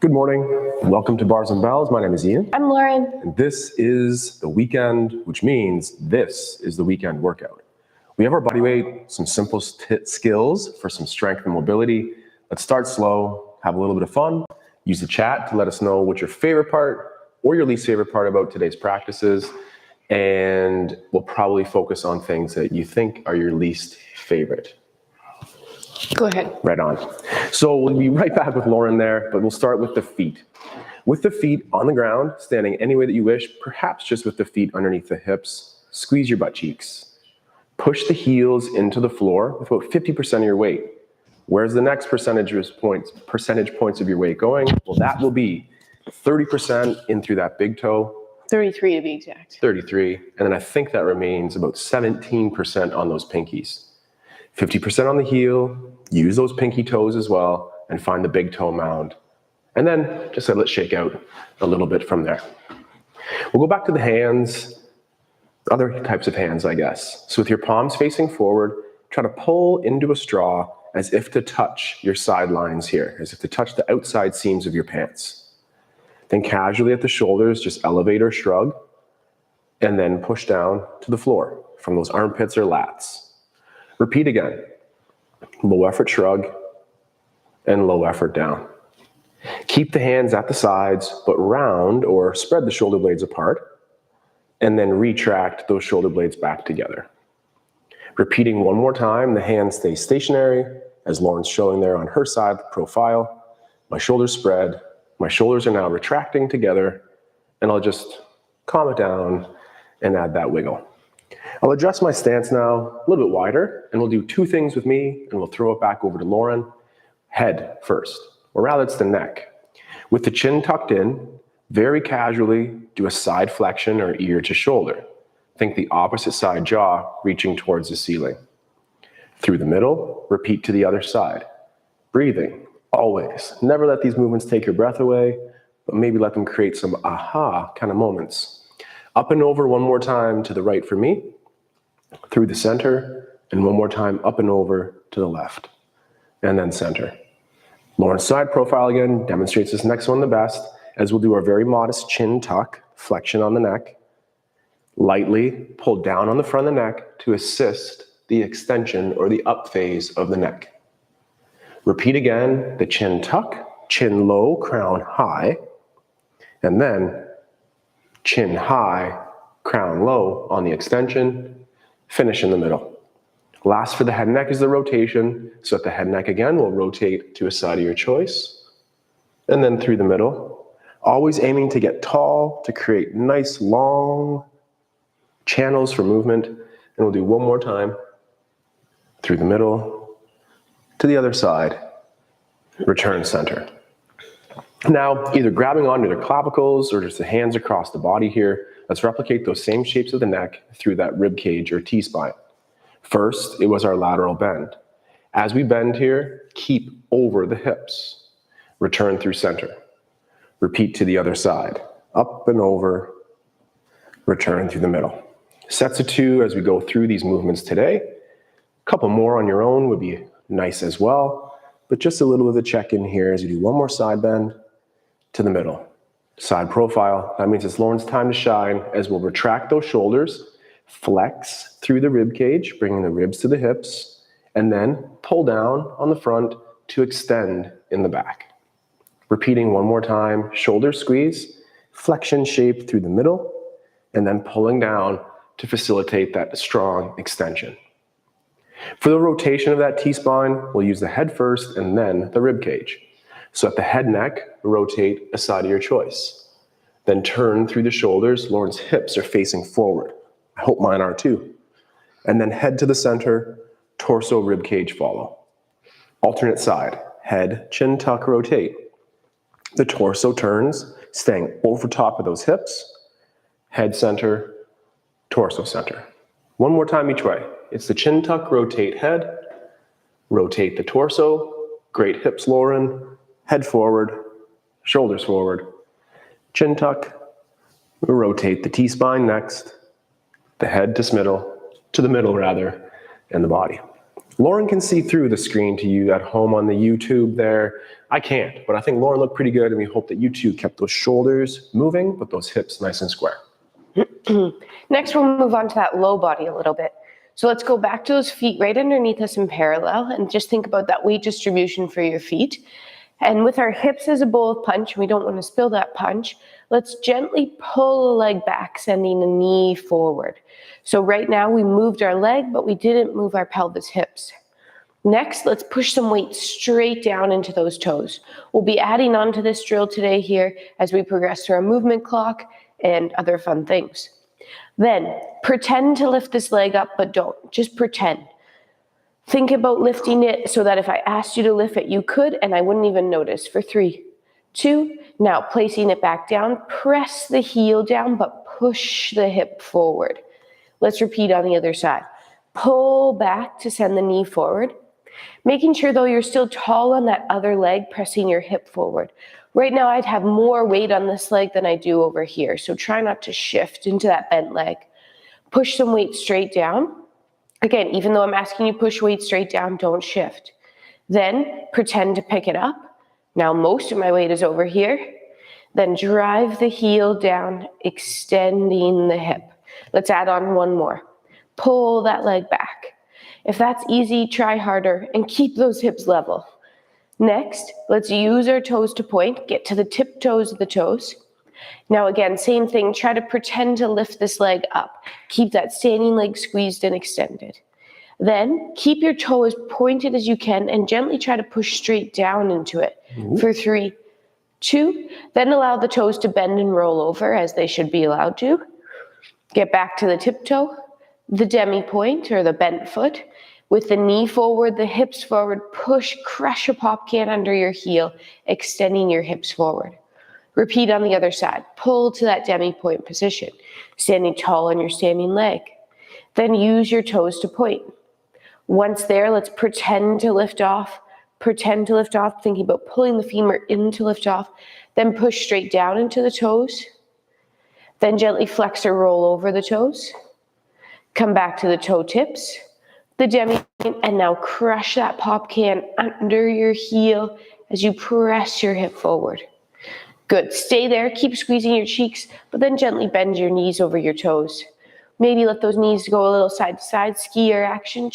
Good morning. Welcome to Bars and Bells. My name is Ian. I'm Lauren. And this is the weekend, which means this is the weekend workout. We have our body weight, some simple skills for some strength and mobility. Let's start slow, have a little bit of fun. Use the chat to let us know what your favorite part or your least favorite part about today's practices. And we'll probably focus on things that you think are your least favorite. Go ahead. Right on. So we'll be right back with Lauren there, but we'll start with the feet. With the feet on the ground, standing any way that you wish, perhaps just with the feet underneath the hips, squeeze your butt cheeks. Push the heels into the floor with about 50% of your weight. Where's the next percentage points of your weight going? Well, that will be 30% in through that big toe. 33 to be exact. 33. And then I think that remains about 17% on those pinkies. 50% on the heel, use those pinky toes as well, and find the big toe mound. And then just let it shake out a little bit from there. We'll go back to the hands, other types of hands, I guess. So with your palms facing forward, try to pull into a straw as if to touch your sidelines here, as if to touch the outside seams of your pants. Then casually at the shoulders, just elevate or shrug, and then push down to the floor from those armpits or lats. Repeat again. Low effort shrug and low effort down. Keep the hands at the sides, but round or spread the shoulder blades apart, and then retract those shoulder blades back together. Repeating one more time, the hands stay stationary, as Lauren's showing there on her side profile. My shoulders spread, my shoulders are now retracting together, and I'll just calm it down and add that wiggle. I'll adjust my stance now a little bit wider, and we'll do two things with me, and we'll throw it back over to Lauren. Head first, or rather it's the neck. With the chin tucked in, very casually do a side flexion or ear to shoulder. Think the opposite side jaw reaching towards the ceiling. Through the middle, repeat to the other side. Breathing, always. Never let these movements take your breath away, but maybe let them create some aha kind of moments. Up and over one more time to the right for me, through the center, and one more time up and over to the left, and then center. Lauren's side profile again demonstrates this next one the best, as we'll do our very modest chin tuck, flexion on the neck. Lightly pull down on the front of the neck to assist the extension or the up phase of the neck. Repeat again, the chin tuck, chin low, crown high, and then chin high, crown low on the extension, finish in the middle. Last for the head and neck is the rotation. So at the head and neck again, we'll rotate to a side of your choice. And then through the middle, always aiming to get tall to create nice long channels for movement. And we'll do one more time. Through the middle, to the other side, return center. Now, either grabbing onto their clavicles or just the hands across the body here, let's replicate those same shapes of the neck through that rib cage or T-spine. First, it was our lateral bend. As we bend here, keep over the hips. Return through center. Repeat to the other side. Up and over, return through the middle. Sets of 2 as we go through these movements today. A couple more on your own would be nice as well, but just a little bit of a check-in here as you do one more side bend, to the middle. Side profile, that means it's Lauren's time to shine as we'll retract those shoulders, flex through the rib cage, bringing the ribs to the hips, and then pull down on the front to extend in the back. Repeating one more time, shoulder squeeze, flexion shape through the middle, and then pulling down to facilitate that strong extension. For the rotation of that T-spine, we'll use the head first and then the rib cage. So at the head neck, rotate a side of your choice. Then turn through the shoulders. Lauren's hips are facing forward. I hope mine are too. And then head to the center, torso, rib cage follow. Alternate side, head, chin tuck, rotate. The torso turns, staying over top of those hips. Head center, torso center. One more time each way. It's the chin tuck, rotate head, rotate the torso. Great hips, Lauren. Head forward, shoulders forward, chin tuck, rotate the T-spine next, the head to the middle rather, and the body. Lauren can see through the screen to you at home on the YouTube there. I can't, but I think Lauren looked pretty good, and we hope that you two kept those shoulders moving, but those hips nice and square. Next, we'll move on to that low body a little bit. So let's go back to those feet right underneath us in parallel, and just think about that weight distribution for your feet. And with our hips as a bowl of punch, we don't want to spill that punch. Let's gently pull a leg back, sending a knee forward. So right now we moved our leg, but we didn't move our pelvis hips. Next, let's push some weight straight down into those toes. We'll be adding on to this drill today here as we progress through our movement clock and other fun things. Then pretend to lift this leg up, but don't. Just pretend. Think about lifting it so that if I asked you to lift it, you could, and I wouldn't even notice. For 3, 2, now placing it back down, press the heel down, but push the hip forward. Let's repeat on the other side. Pull back to send the knee forward. Making sure though you're still tall on that other leg, pressing your hip forward. Right now I'd have more weight on this leg than I do over here, so try not to shift into that bent leg. Push some weight straight down. Again, even though I'm asking you to push weight straight down, don't shift. Then pretend to pick it up. Now most of my weight is over here. Then drive the heel down, extending the hip. Let's add on one more. Pull that leg back. If that's easy, try harder and keep those hips level. Next, let's use our toes to point, get to the tip toes of the toes. Now again, same thing, try to pretend to lift this leg up. Keep that standing leg squeezed and extended. Then keep your toe as pointed as you can and gently try to push straight down into it. For 3, 2, then allow the toes to bend and roll over as they should be allowed to. Get back to the tiptoe, the demi point or the bent foot. With the knee forward, the hips forward, push, crush a pop can under your heel, extending your hips forward. Repeat on the other side. Pull to that demi point position, standing tall on your standing leg. Then use your toes to point. Once there, let's pretend to lift off. Pretend to lift off, thinking about pulling the femur in to lift off. Then push straight down into the toes. Then gently flex or roll over the toes. Come back to the toe tips, the demi, and now crush that pop can under your heel as you press your hip forward. Good, stay there, keep squeezing your cheeks, but then gently bend your knees over your toes. Maybe let those knees go a little side to side, skier action.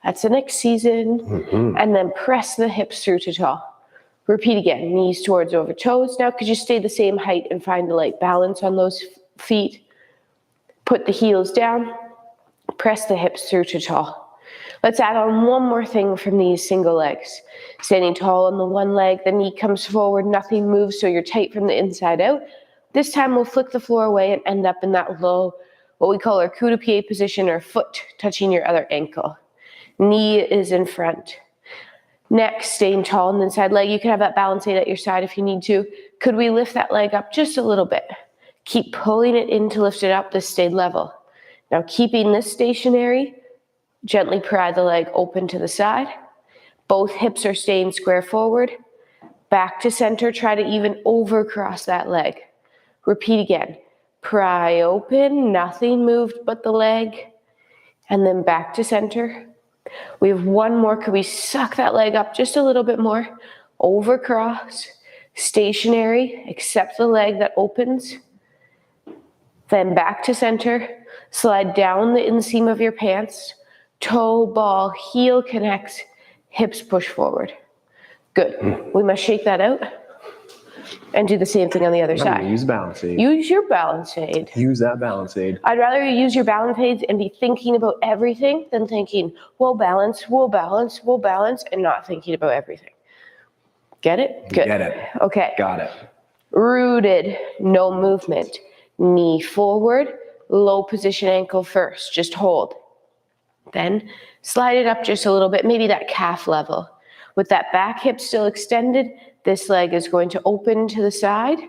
That's the next season. And then press the hips through to tall. Repeat again, knees towards over toes. Now could you stay the same height and find the light balance on those feet? Put the heels down, press the hips through to tall. Let's add on one more thing from these single legs. Standing tall on the one leg, the knee comes forward, nothing moves, so you're tight from the inside out. This time we'll flick the floor away and end up in that low, what we call our coup de pied position, or foot touching your other ankle. Knee is in front. Next, staying tall on the inside leg. You can have that balance aid at your side if you need to. Could we lift that leg up just a little bit? Keep pulling it in to lift it up. This stayed level. Now keeping this stationary, gently pry the leg open to the side. Both hips are staying square forward. Back to center, try to even overcross that leg. Repeat again. Pry open, nothing moved but the leg. And then back to center. We have one more. Could we suck that leg up just a little bit more? Overcross, stationary, except the leg that opens. Then back to center. Slide down the inseam of your pants. Toe, ball, heel connects, hips push forward. Good. We must shake that out and do the same thing on the other side. Use balance aid. Use your balance aid. Use that balance aid. I'd rather you use your balance aids and be thinking about everything than thinking, we'll balance, and not thinking about everything. Get it? Good. Get it. Okay. Got it. Rooted, no movement. Knee forward, low position ankle first. Just hold. Then slide it up just a little bit, maybe that calf level. With that back hip still extended, this leg is going to open to the side.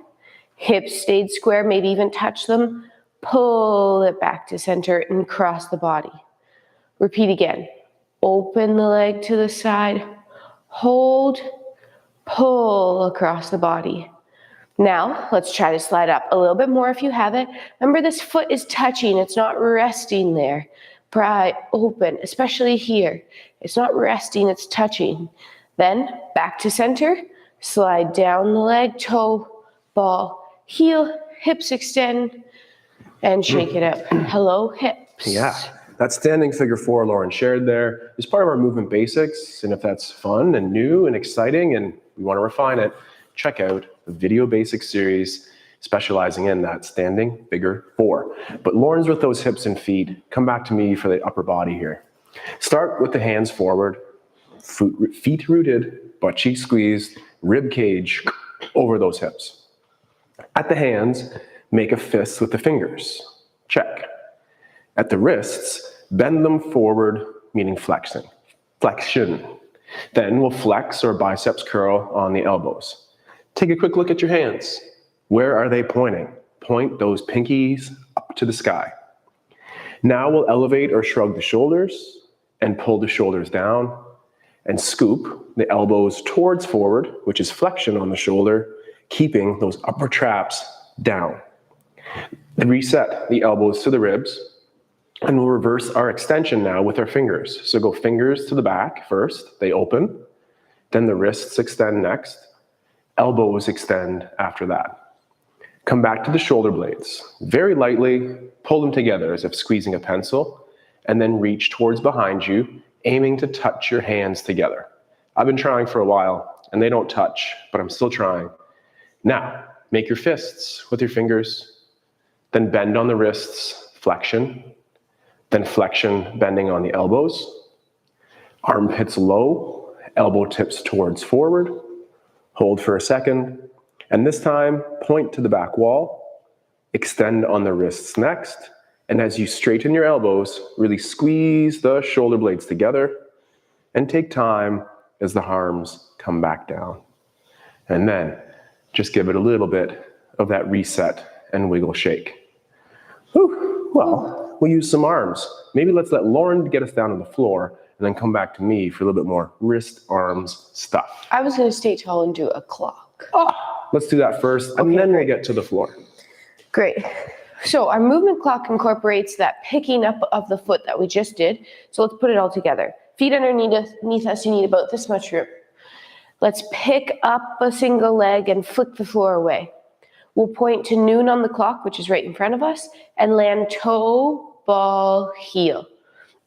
Hips stayed square, maybe even touch them. Pull it back to center and cross the body. Repeat again. Open the leg to the side. Hold, pull across the body. Now, let's try to slide up a little bit more if you have it. Remember, this foot is touching, it's not resting there. pry open, especially here. It's not resting, it's touching. Then back to center, slide down the leg, toe, ball, heel, hips extend, and shake it out. Hello, hips. Yeah, that standing figure 4 Lauren shared there is part of our movement basics. And if that's fun and new and exciting and we want to refine it, check out the Video Basics series specializing in that standing figure 4. But Lauren's with those hips and feet. Come back to me for the upper body here. Start with the hands forward, feet rooted, butt cheek squeezed, rib cage over those hips. At the hands, make a fist with the fingers. Check. At the wrists, bend them forward, meaning flexion. Then we'll flex or biceps curl on the elbows. Take a quick look at your hands. Where are they pointing? Point those pinkies up to the sky. Now we'll elevate or shrug the shoulders and pull the shoulders down and scoop the elbows towards forward, which is flexion on the shoulder, keeping those upper traps down. Then reset the elbows to the ribs, and we'll reverse our extension now with our fingers. So go fingers to the back first, they open, then the wrists extend next, elbows extend after that. Come back to the shoulder blades. Very lightly, pull them together as if squeezing a pencil, and then reach towards behind you, aiming to touch your hands together. I've been trying for a while, and they don't touch, but I'm still trying. Now, make your fists with your fingers, then bend on the wrists, flexion, then flexion, bending on the elbows. Armpits low, elbow tips towards forward. Hold for a second, and this time, point to the back wall, extend on the wrists next, and as you straighten your elbows, really squeeze the shoulder blades together, and take time as the arms come back down. And then, just give it a little bit of that reset and wiggle shake. Whew. Well, we'll use some arms. Maybe let's let Lauren get us down on the floor, and then come back to me for a little bit more wrist, arms stuff. I was going to stay tall and do a clock. Oh, let's do that first, and then we'll get to the floor. Great. So our movement clock incorporates that picking up of the foot that we just did. So let's put it all together. Feet underneath us, you need about this much room. Let's pick up a single leg and flick the floor away. We'll point to noon on the clock, which is right in front of us, and land toe, ball, heel.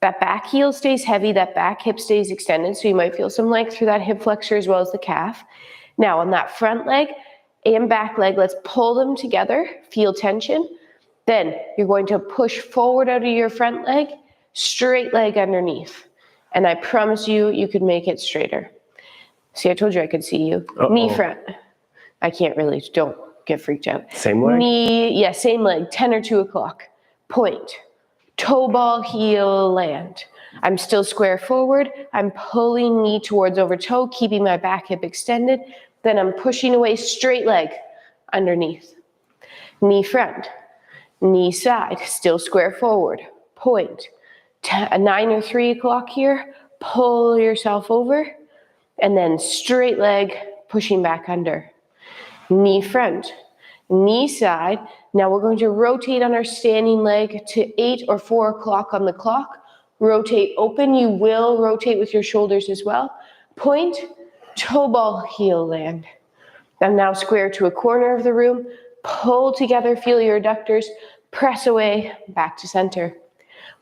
That back heel stays heavy, that back hip stays extended, so you might feel some length through that hip flexor as well as the calf. Now on that front leg and back leg, let's pull them together, feel tension. Then you're going to push forward out of your front leg, straight leg underneath. And I promise you, you could make it straighter. See, I told you I could see you. Uh-oh. Knee front. I can't really, don't get freaked out. Same leg? Knee, yeah, same leg, 10 or 2 o'clock. Point. Toe ball, heel, land. I'm still square forward. I'm pulling knee towards over toe, keeping my back hip extended. Then I'm pushing away, straight leg underneath. Knee front, knee side, still square forward. Point. 9 or 3 o'clock here, pull yourself over, and then straight leg, pushing back under. Knee front, knee side. Now we're going to rotate on our standing leg to 8 or 4 o'clock on the clock. Rotate open. You will rotate with your shoulders as well. Point, toe ball, heel, land. I'm now square to a corner of the room. Pull together, feel your adductors. Press away, back to center.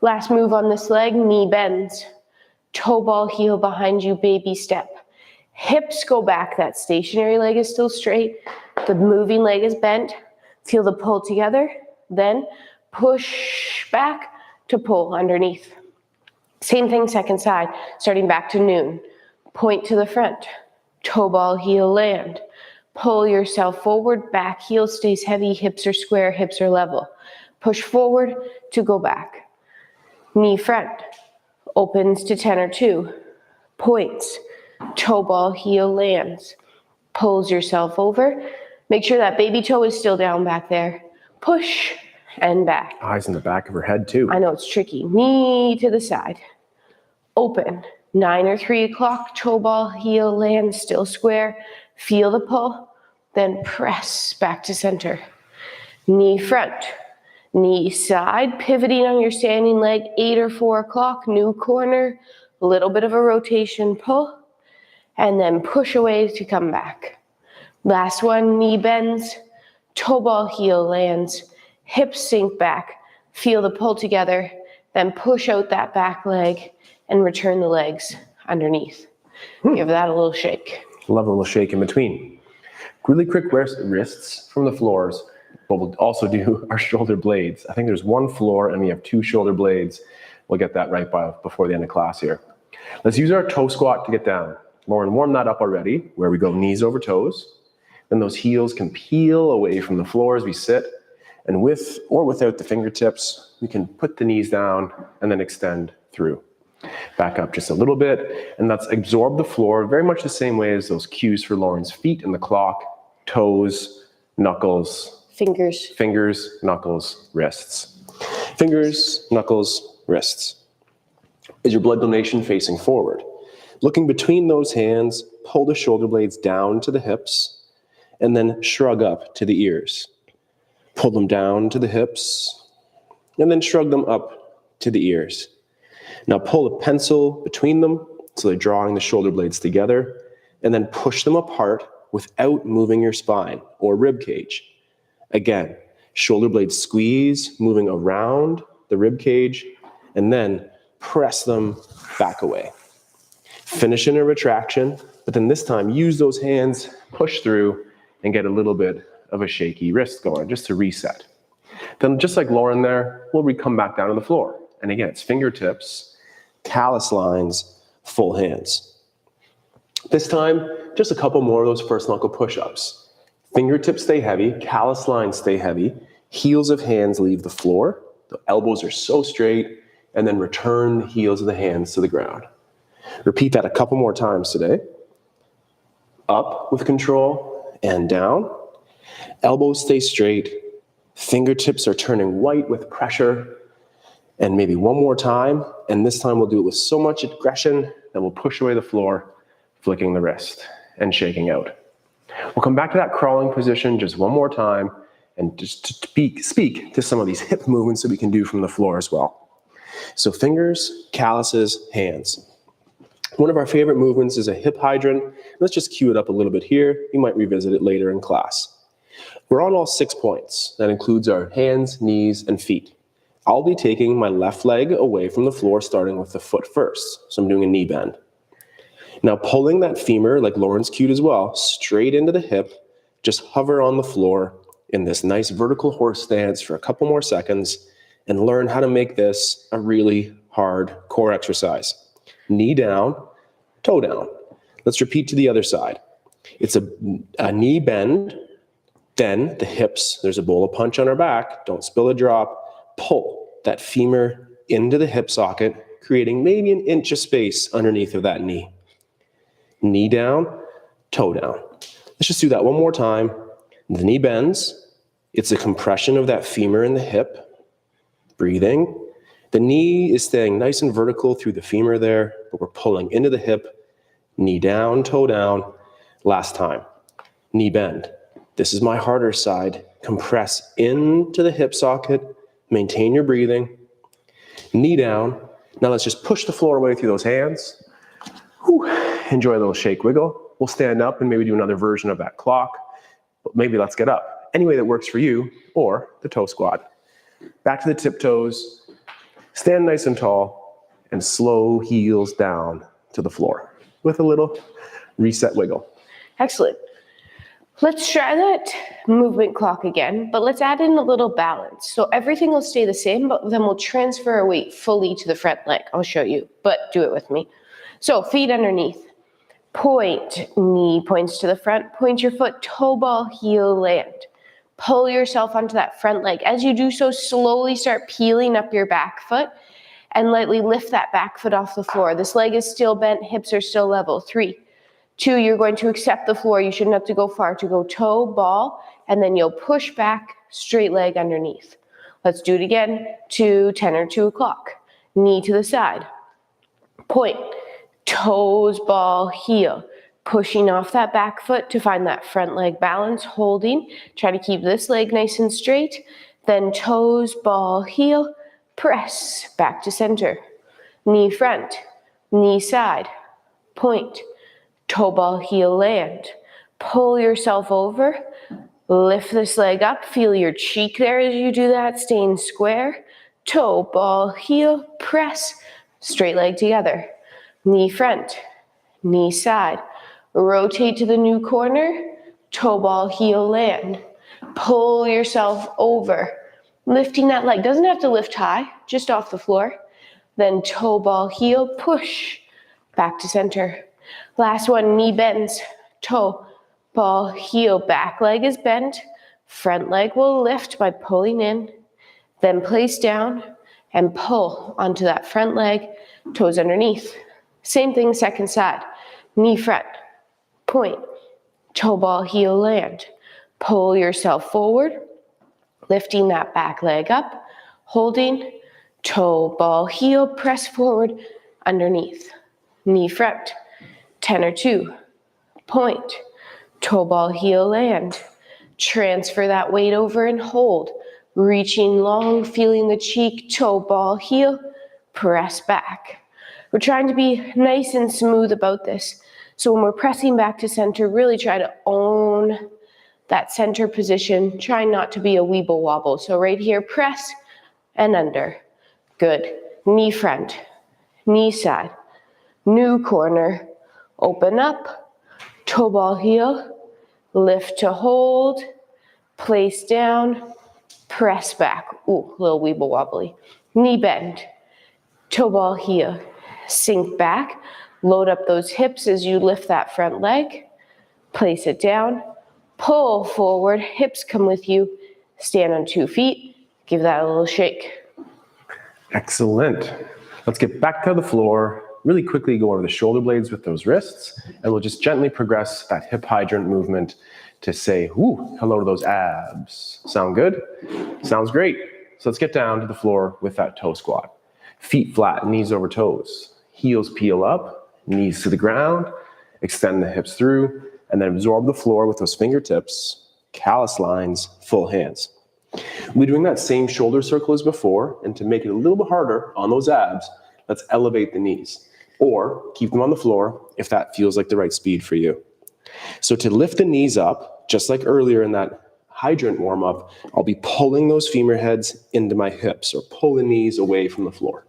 Last move on this leg, knee bends. Toe ball, heel behind you, baby step. Hips go back, that stationary leg is still straight. The moving leg is bent. Feel the pull together. Then push back to pull underneath. Same thing, second side, starting back to noon. Point to the front. Toe ball, heel, land. Pull yourself forward, back heel stays heavy, hips are square, hips are level. Push forward to go back. Knee front, opens to 10 or 2. Points, toe ball, heel, lands. Pulls yourself over. Make sure that baby toe is still down back there. Push and back. Eyes in the back of her head too. I know it's tricky. Knee to the side. Open. 9 or 3 o'clock, toe ball, heel, land, still square. Feel the pull. Then press back to center. Knee front. Knee side, pivoting on your standing leg, 8 or 4 o'clock, new corner, a little bit of a rotation pull, and then push away to come back. Last one, knee bends, toe ball heel lands, hips sink back, feel the pull together, then push out that back leg and return the legs underneath. Give that a little shake. Love a little shake in between. Really quick wrists from the floors, but we'll also do our shoulder blades. I think there's one floor and we have 2 shoulder blades. We'll get that right before the end of class here. Let's use our toe squat to get down. Lauren warmed that up already, where we go knees over toes. Then those heels can peel away from the floor as we sit. And with or without the fingertips, we can put the knees down and then extend through. Back up just a little bit, and let's absorb the floor very much the same way as those cues for Lauren's feet and the clock. Toes, knuckles, fingers, knuckles, wrists. Fingers, knuckles, wrists. Is your blood donation facing forward? Looking between those hands, pull the shoulder blades down to the hips, and then shrug up to the ears. Pull them down to the hips, and then shrug them up to the ears. Now pull a pencil between them, so they're drawing the shoulder blades together, and then push them apart without moving your spine or rib cage. Again, shoulder blades squeeze, moving around the rib cage, and then press them back away. Finish in a retraction, but then this time use those hands, push through, and get a little bit of a shaky wrist going, just to reset. Then just like Lauren there, we'll come back down to the floor. And again, it's fingertips, callus lines, full hands. This time, just a couple more of those first knuckle push-ups. Fingertips stay heavy, callus lines stay heavy, heels of hands leave the floor, the elbows are so straight, and then return the heels of the hands to the ground. Repeat that a couple more times today. Up with control and down. Elbows stay straight, fingertips are turning white with pressure, and maybe one more time, and this time we'll do it with so much aggression that we'll push away the floor, flicking the wrist and shaking out. We'll come back to that crawling position just one more time and just to speak to some of these hip movements that we can do from the floor as well. So fingers, calluses, hands. One of our favorite movements is a hip hydrant. Let's just cue it up a little bit here. You might revisit it later in class. We're on all 6 points. That includes our hands, knees, and feet. I'll be taking my left leg away from the floor, starting with the foot first. So I'm doing a knee bend. Now pulling that femur, like Lauren's cued as well, straight into the hip, just hover on the floor in this nice vertical horse stance for a couple more seconds and learn how to make this a really hard core exercise. Knee down, toe down. Let's repeat to the other side. It's a knee bend, then the hips, there's a bowl of punch on our back, don't spill a drop, pull that femur into the hip socket, creating maybe an inch of space underneath of that knee. Knee down, toe down. Let's just do that one more time. The knee bends, it's a compression of that femur in the hip, breathing. The knee is staying nice and vertical through the femur there, but we're pulling into the hip, knee down, toe down. Last time, knee bend. This is my harder side. Compress into the hip socket, maintain your breathing. Knee down. Now let's just push the floor away through those hands. Whew. Enjoy a little shake wiggle. We'll stand up and maybe do another version of that clock, but maybe let's get up. Any way that works for you, or the toe squat. Back to the tiptoes. Stand nice and tall and slow heels down to the floor with a little reset wiggle. Excellent. Let's try that movement clock again, but let's add in a little balance. So everything will stay the same, but then we'll transfer our weight fully to the front leg. I'll show you, but do it with me. So feet underneath. Point, knee points to the front. Point your foot, toe ball, heel land. Pull yourself onto that front leg. As you do so, slowly start peeling up your back foot and lightly lift that back foot off the floor. This leg is still bent, hips are still level. 3, 2, you're going to accept the floor. You shouldn't have to go far to go toe, ball, and then you'll push back, straight leg underneath. Let's do it again to 10 or 2 o'clock. Knee to the side. Point, toes, ball, heel. Pushing off that back foot to find that front leg balance, holding. Try to keep this leg nice and straight. Then toes, ball, heel, press back to center. Knee front, knee side, point, toe, ball, heel, land. Pull yourself over, lift this leg up, feel your cheek there as you do that, staying square. Toe, ball, heel, press, straight leg together. Knee front, knee side. Rotate to the new corner, toe, ball, heel, land. Pull yourself over, lifting that leg. Doesn't have to lift high, just off the floor. Then toe, ball, heel, push, back to center. Last one, knee bends, toe, ball, heel, back leg is bent. Front leg will lift by pulling in, then place down and pull onto that front leg, toes underneath. Same thing, second side. Knee front, point, toe, ball, heel, land. Pull yourself forward, lifting that back leg up, holding, toe, ball, heel, press forward, underneath. Knee front, 10 or 2, point, toe, ball, heel, land. Transfer that weight over and hold, reaching long, feeling the cheek, toe, ball, heel, press back. We're trying to be nice and smooth about this. So when we're pressing back to center, really try to own that center position. Try not to be a weeble wobble. So right here, press and under. Good. Knee front, knee side, new corner, open up, toe, ball, heel, lift to hold, place down, press back. Ooh, a little weeble wobbly. Knee bend, toe, ball, heel, sink back, load up those hips as you lift that front leg, place it down, pull forward, hips come with you, stand on 2 feet, give that a little shake. Excellent. Let's get back to the floor. Really quickly go over the shoulder blades with those wrists, and we'll just gently progress that hip hydrant movement to say, whoo, hello to those abs. Sound good? Sounds great. So let's get down to the floor with that toe squat. Feet flat, knees over toes. Heels peel up, knees to the ground. Extend the hips through, and then absorb the floor with those fingertips. Callus lines, full hands. We're doing that same shoulder circle as before, and to make it a little bit harder on those abs, let's elevate the knees, or keep them on the floor if that feels like the right speed for you. So to lift the knees up, just like earlier in that hydrant warm-up, I'll be pulling those femur heads into my hips, or pull the knees away from the floor.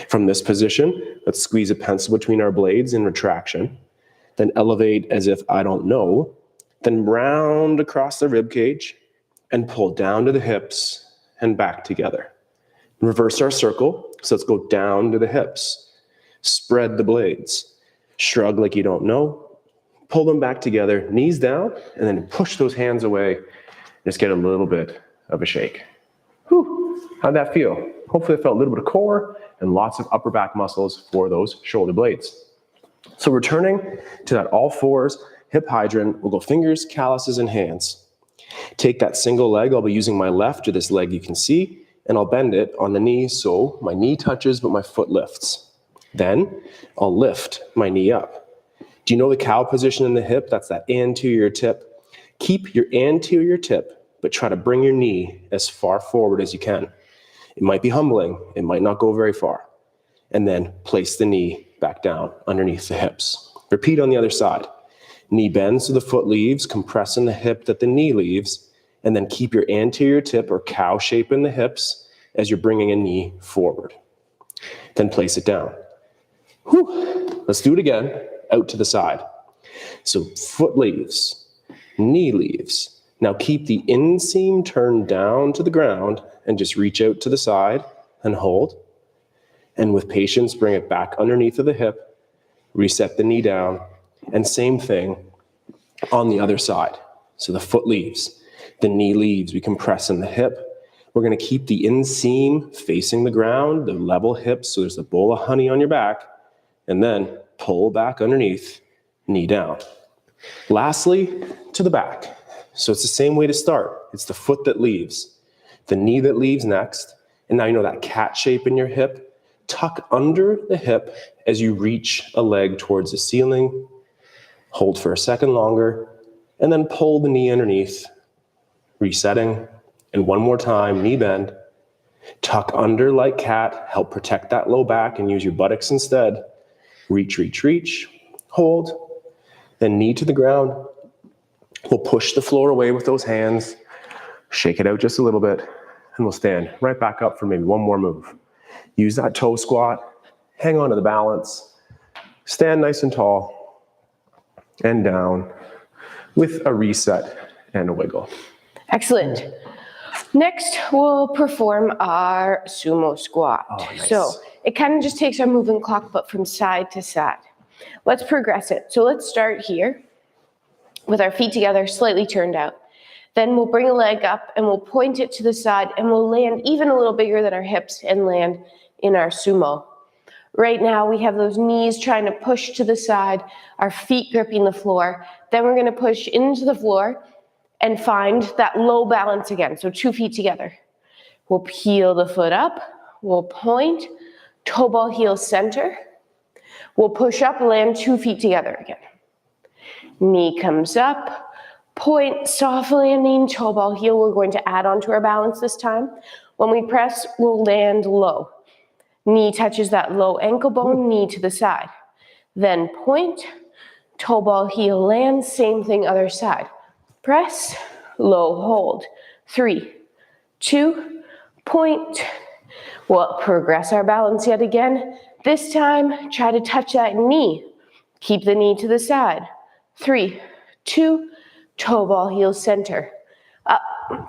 From this position, let's squeeze a pencil between our blades in retraction, then elevate as if I don't know, then round across the rib cage, and pull down to the hips and back together. Reverse our circle, so let's go down to the hips. Spread the blades. Shrug like you don't know. Pull them back together, knees down, and then push those hands away. Just get a little bit of a shake. Whew, how'd that feel? Hopefully it felt a little bit of core and lots of upper back muscles for those shoulder blades. So returning to that all fours hip hydrant, we'll go fingers, calluses, and hands. Take that single leg, I'll be using my left, or this leg you can see, and I'll bend it on the knee so my knee touches but my foot lifts. Then I'll lift my knee up. Do you know the cow position in the hip? That's that anterior tip. Keep your anterior tip, but try to bring your knee as far forward as you can. It might be humbling, it might not go very far. And then place the knee back down underneath the hips. Repeat on the other side. Knee bends so the foot leaves, compressing the hip that the knee leaves, and then keep your anterior tip or cow shape in the hips as you're bringing a knee forward. Then place it down. Whew. Let's do it again, out to the side. So foot leaves, knee leaves. Now keep the inseam turned down to the ground and just reach out to the side and hold. And with patience, bring it back underneath of the hip, reset the knee down, and same thing on the other side. So the foot leaves, the knee leaves, we compress in the hip. We're gonna keep the inseam facing the ground, the level hips, so there's a bowl of honey on your back, and then pull back underneath, knee down. Lastly, to the back. So it's the same way to start. It's the foot that leaves, the knee that leaves next, and now you know that cat shape in your hip. Tuck under the hip as you reach a leg towards the ceiling. Hold for a second longer, and then pull the knee underneath, resetting And one more time, knee bend. Tuck under like cat. Help protect that low back and use your buttocks instead. Reach, reach, reach. Hold. Then knee to the ground. We'll push the floor away with those hands. Shake it out just a little bit. And we'll stand right back up for maybe one more move. Use that toe squat. Hang on to the balance. Stand nice and tall. And down with a reset and a wiggle. Excellent. Next, we'll perform our sumo squat. Oh, nice. So it kind of just takes our moving clock, but from side to side. Let's progress it. So let's start here with our feet together, slightly turned out. Then we'll bring a leg up and we'll point it to the side and we'll land even a little bigger than our hips and land in our sumo. Right now we have those knees trying to push to the side, our feet gripping the floor. Then we're going to push into the floor and find that low balance again. So 2 feet together. We'll peel the foot up. We'll point, toe ball heel center. We'll push up, land 2 feet together again. Knee comes up, point, soft landing, toe ball heel. We're going to add on to our balance this time. When we press, we'll land low. Knee touches that low ankle bone, knee to the side. Then point, toe ball heel land, same thing other side. Press, low hold. 3, 2, point. We'll progress our balance yet again. This time, try to touch that knee. Keep the knee to the side. 3, 2, toe ball heel center. Up,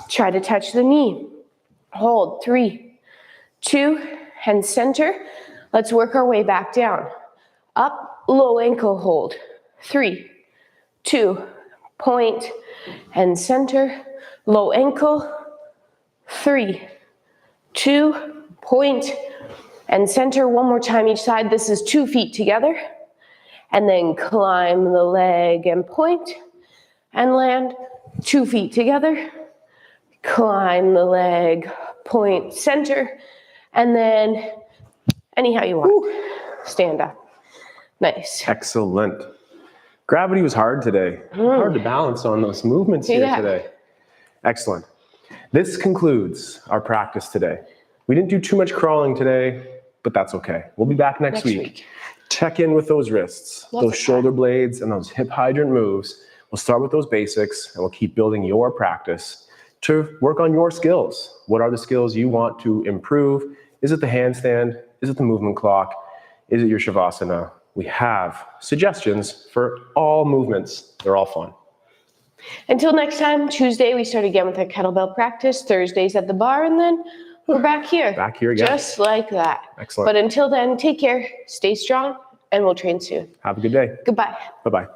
try to touch the knee. Hold, 3, 2, and center. Let's work our way back down. Up, low ankle hold. 3, 2, point, and center. Low ankle. 3, 2, point, and center. One more time each side. This is 2 feet together. And then climb the leg and point, and land 2 feet together. Climb the leg, point, center, and then anyhow you want. Stand up. Nice. Excellent. Gravity was hard today. Hard to balance on those movements here today. Excellent. This concludes our practice today. We didn't do too much crawling today, but that's okay. We'll be back next week. Check in with those wrists, those shoulder blades, and those hip hydrant moves. We'll start with those basics, and we'll keep building your practice to work on your skills. What are the skills you want to improve? Is it the handstand? Is it the movement clock? Is it your Shavasana? We have suggestions for all movements. They're all fun. Until next time, Tuesday, we start again with our kettlebell practice. Thursdays at the bar, and then we're back here. Back here again. Just like that. Excellent. But until then, take care, stay strong, and we'll train soon. Have a good day. Goodbye. Bye-bye.